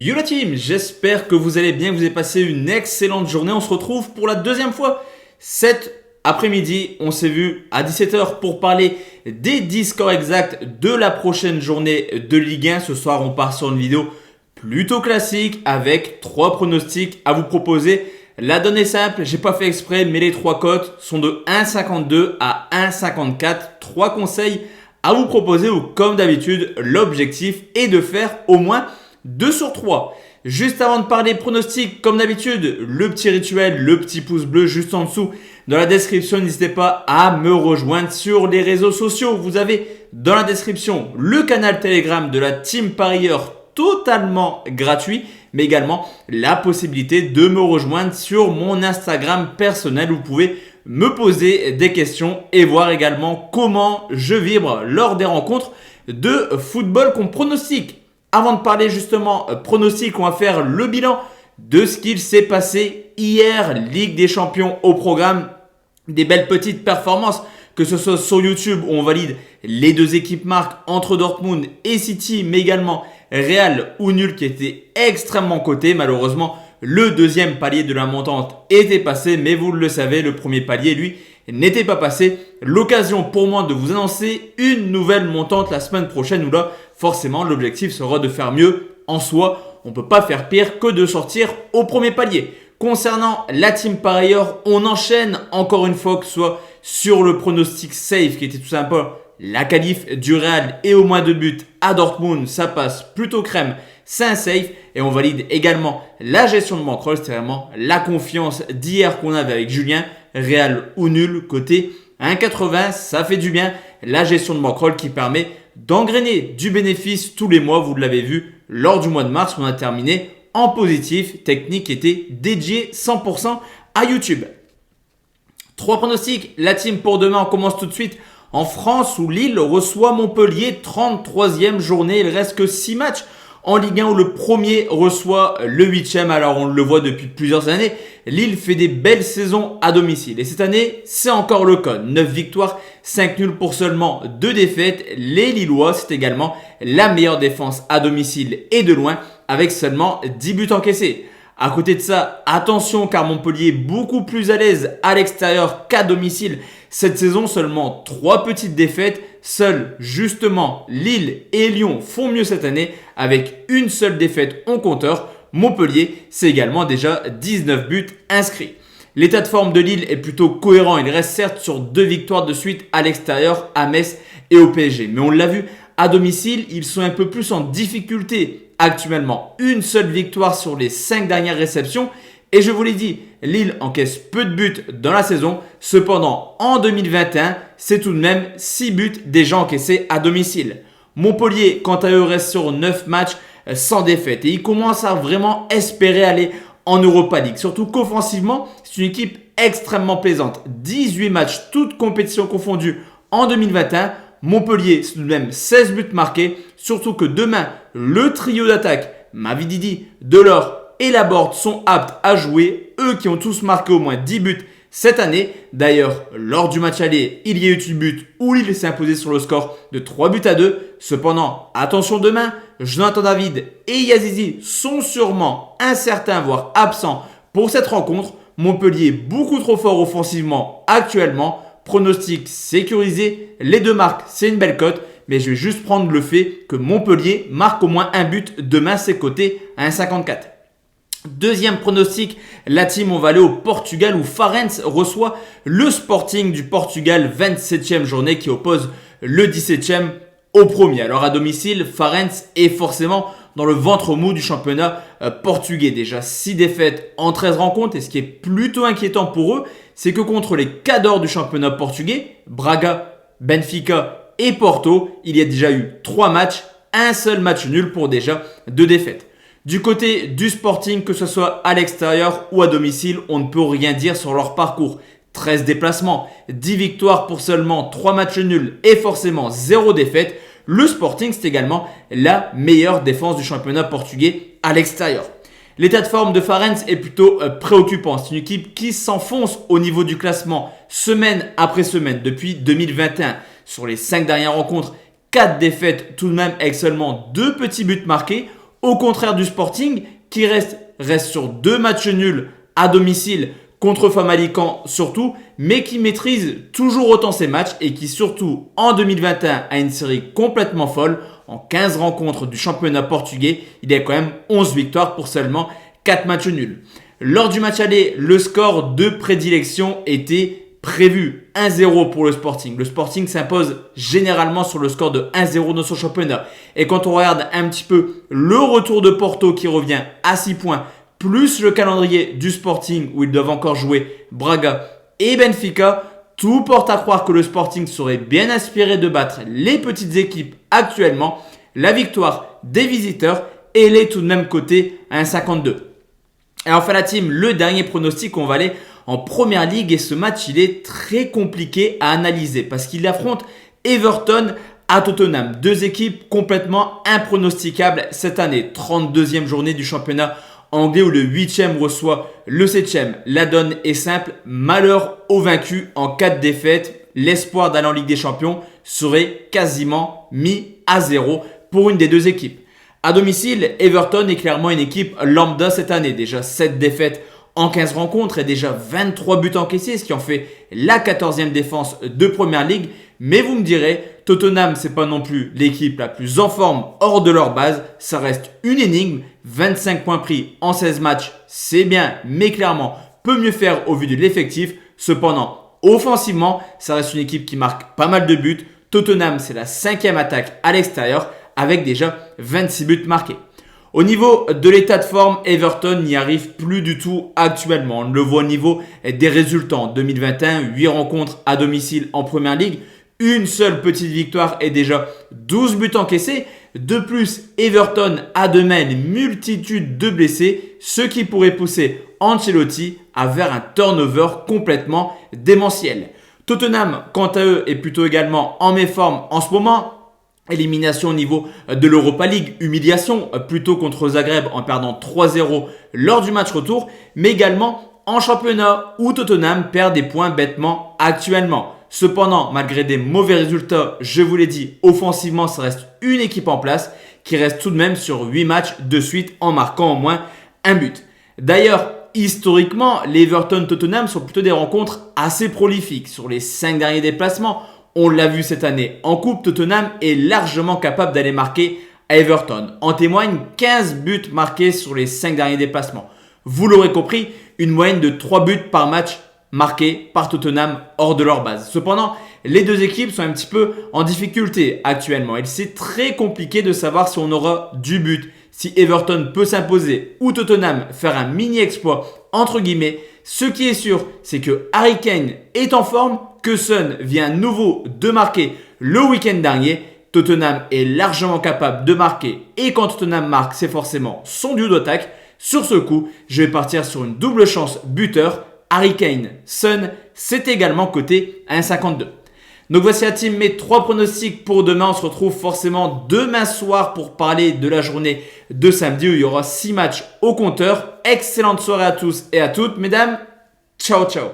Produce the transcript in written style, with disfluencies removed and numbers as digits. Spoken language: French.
Yo la team, j'espère que vous allez bien, que vous avez passé une excellente journée. On se retrouve pour la deuxième fois cet après-midi. On s'est vu à 17h pour parler des 10 scores exacts de la prochaine journée de Ligue 1. Ce soir, on part sur une vidéo plutôt classique avec 3 pronostics à vous proposer. La donne est simple, j'ai pas fait exprès, mais les 3 cotes sont de 1,52 à 1,54. 3 conseils à vous proposer où, comme d'habitude, l'objectif est de faire au moins 2 sur 3. Juste avant de parler pronostics, comme d'habitude, le petit rituel, le petit pouce bleu juste en dessous dans la description. N'hésitez pas à me rejoindre sur les réseaux sociaux. Vous avez dans la description le canal Telegram de la Team Parieur totalement gratuit, mais également la possibilité de me rejoindre sur mon Instagram personnel où vous pouvez me poser des questions et voir également comment je vibre lors des rencontres de football qu'on pronostique. Avant de parler justement pronostic, on va faire le bilan de ce qu'il s'est passé hier. Ligue des Champions au programme, des belles petites performances, que ce soit sur YouTube où on valide les 2 équipes marques entre Dortmund et City, mais également Real ou nul qui était extrêmement coté. Malheureusement, le deuxième palier de la montante était passé, mais vous le savez, le premier palier, lui, n'était pas passé. L'occasion pour moi de vous annoncer une nouvelle montante la semaine prochaine où là, forcément, l'objectif sera de faire mieux. En soi, on ne peut pas faire pire que de sortir au premier palier. Concernant la team par ailleurs, on enchaîne encore une fois que ce soit sur le pronostic safe qui était tout simplement la qualif du Real et au moins 2 buts à Dortmund. Ça passe plutôt crème, c'est un safe. Et on valide également la gestion de bankroll, c'est vraiment la confiance d'hier qu'on avait avec Julien. Real ou nul, côté 1,80, ça fait du bien. La gestion de bankroll qui permet d'engrainer du bénéfice tous les mois. Vous l'avez vu lors du mois de mars, on a terminé en positif. Technique était dédiée 100% à YouTube. 3 pronostics, la team pour demain, on commence tout de suite en France où Lille reçoit Montpellier, 33e journée, il reste que 6 matchs. En Ligue 1 où le premier reçoit le 8e, alors on le voit depuis plusieurs années, Lille fait des belles saisons à domicile. Et cette année, c'est encore le cas. 9 victoires, 5 nuls pour seulement 2 défaites. Les Lillois, c'est également la meilleure défense à domicile et de loin, avec seulement 10 buts encaissés. À côté de ça, attention car Montpellier est beaucoup plus à l'aise à l'extérieur qu'à domicile. Cette saison, seulement 3 petites défaites. Seuls justement Lille et Lyon font mieux cette année avec une seule défaite en compteur. Montpellier, c'est également déjà 19 buts inscrits. L'état de forme de Lille est plutôt cohérent. Il reste certes sur 2 victoires de suite à l'extérieur, à Metz et au PSG. Mais on l'a vu, à domicile, ils sont un peu plus en difficulté actuellement. Une seule victoire sur les 5 dernières réceptions. Et je vous l'ai dit, Lille encaisse peu de buts dans la saison. Cependant, en 2021, c'est tout de même 6 buts déjà encaissés à domicile. Montpellier, quant à eux, reste sur 9 matchs sans défaite. Et ils commencent à vraiment espérer aller en Europa League. Surtout qu'offensivement, c'est une équipe extrêmement plaisante. 18 matchs, toutes compétitions confondues en 2021. Montpellier, c'est tout de même 16 buts marqués. Surtout que demain, le trio d'attaque, Mavididi, Delors et Laborde sont aptes à jouer. Eux qui ont tous marqué au moins 10 buts cette année. D'ailleurs, lors du match aller, il y a eu une but où Lille s'est imposé sur le score de 3 buts à 2. Cependant, attention demain, Jonathan David et Yazizi sont sûrement incertains voire absents pour cette rencontre. Montpellier beaucoup trop fort offensivement actuellement. Pronostic sécurisé, les 2 marques, c'est une belle cote. Mais je vais juste prendre le fait que Montpellier marque au moins un but demain, c'est coté à 1,54. Deuxième pronostic, la team, on va aller au Portugal où Farense reçoit le Sporting du Portugal, 27e journée qui oppose le 17e au premier. Alors à domicile, Farense est forcément dans le ventre mou du championnat portugais. Déjà 6 défaites en 13 rencontres et ce qui est plutôt inquiétant pour eux, c'est que contre les cadors du championnat portugais, Braga, Benfica et Porto, il y a déjà eu 3 matchs, un seul match nul pour déjà 2 défaites. Du côté du Sporting, que ce soit à l'extérieur ou à domicile, on ne peut rien dire sur leur parcours. 13 déplacements, 10 victoires pour seulement 3 matchs nuls et forcément 0 défaite. Le Sporting, c'est également la meilleure défense du championnat portugais à l'extérieur. L'état de forme de Farense est plutôt préoccupant. C'est une équipe qui s'enfonce au niveau du classement semaine après semaine depuis 2021. Sur les 5 dernières rencontres, 4 défaites tout de même avec seulement 2 petits buts marqués. Au contraire du Sporting qui reste sur 2 matchs nuls à domicile contre Famalicão surtout, mais qui maîtrise toujours autant ses matchs et qui surtout en 2021 a une série complètement folle. En 15 rencontres du championnat portugais, il y a quand même 11 victoires pour seulement 4 matchs nuls. Lors du match aller, le score de prédilection était prévu 1-0 pour le Sporting. Le Sporting s'impose généralement sur le score de 1-0 dans son championnat. Et quand on regarde un petit peu le retour de Porto qui revient à 6 points, plus le calendrier du Sporting où ils doivent encore jouer Braga et Benfica, tout porte à croire que le Sporting serait bien inspiré de battre les petites équipes actuellement. La victoire des visiteurs, elle est tout de même cotée à 1,52. Et enfin la team, le dernier pronostic, on va aller en première ligue et ce match il est très compliqué à analyser parce qu'il affronte Everton à Tottenham. 2 équipes complètement impronosticables cette année. 32e journée du championnat anglais où le 8e reçoit le 7e. La donne est simple, malheur aux vaincus. En cas de défaite, l'espoir d'aller en Ligue des Champions serait quasiment mis à 0 pour une des 2 équipes. À domicile, Everton est clairement une équipe lambda cette année. Déjà 7 défaites en 15 rencontres et déjà 23 buts encaissés, ce qui en fait la 14e défense de Première Ligue. Mais vous me direz, Tottenham, c'est pas non plus l'équipe la plus en forme hors de leur base. Ça reste une énigme. 25 points pris en 16 matchs, c'est bien, mais clairement, peut mieux faire au vu de l'effectif. Cependant, offensivement, ça reste une équipe qui marque pas mal de buts. Tottenham, c'est la 5e attaque à l'extérieur avec déjà 26 buts marqués. Au niveau de l'état de forme, Everton n'y arrive plus du tout actuellement. On le voit au niveau des résultats. En 2021, 8 rencontres à domicile en Première Ligue. Une seule petite victoire et déjà 12 buts encaissés. De plus, Everton a de même une multitude de blessés, ce qui pourrait pousser Ancelotti à vers un turnover complètement démentiel. Tottenham, quant à eux, est plutôt également en méforme en ce moment. Élimination au niveau de l'Europa League, humiliation plutôt contre Zagreb en perdant 3-0 lors du match retour, mais également en championnat où Tottenham perd des points bêtement actuellement. Cependant, malgré des mauvais résultats, je vous l'ai dit, offensivement, ça reste une équipe en place qui reste tout de même sur 8 matchs de suite en marquant au moins un but. D'ailleurs, historiquement, les Everton-Tottenham sont plutôt des rencontres assez prolifiques. Sur les 5 derniers déplacements, on l'a vu cette année. En coupe, Tottenham est largement capable d'aller marquer à Everton. En témoignent 15 buts marqués sur les 5 derniers déplacements. Vous l'aurez compris, une moyenne de 3 buts par match marqués par Tottenham hors de leur base. Cependant, les 2 équipes sont un petit peu en difficulté actuellement. Et c'est très compliqué de savoir si on aura du but, si Everton peut s'imposer ou Tottenham faire un mini-exploit entre guillemets. Ce qui est sûr, c'est que Harry Kane est en forme, que Son vient nouveau de marquer le week-end dernier. Tottenham est largement capable de marquer et quand Tottenham marque, c'est forcément son duo d'attaque. Sur ce coup, je vais partir sur une double chance buteur. Harry Kane, Son, c'est également coté à 1,52. Donc voici la team, mes 3 pronostics pour demain. On se retrouve forcément demain soir pour parler de la journée de samedi où il y aura 6 matchs au compteur. Excellente soirée à tous et à toutes, mesdames. Ciao, ciao.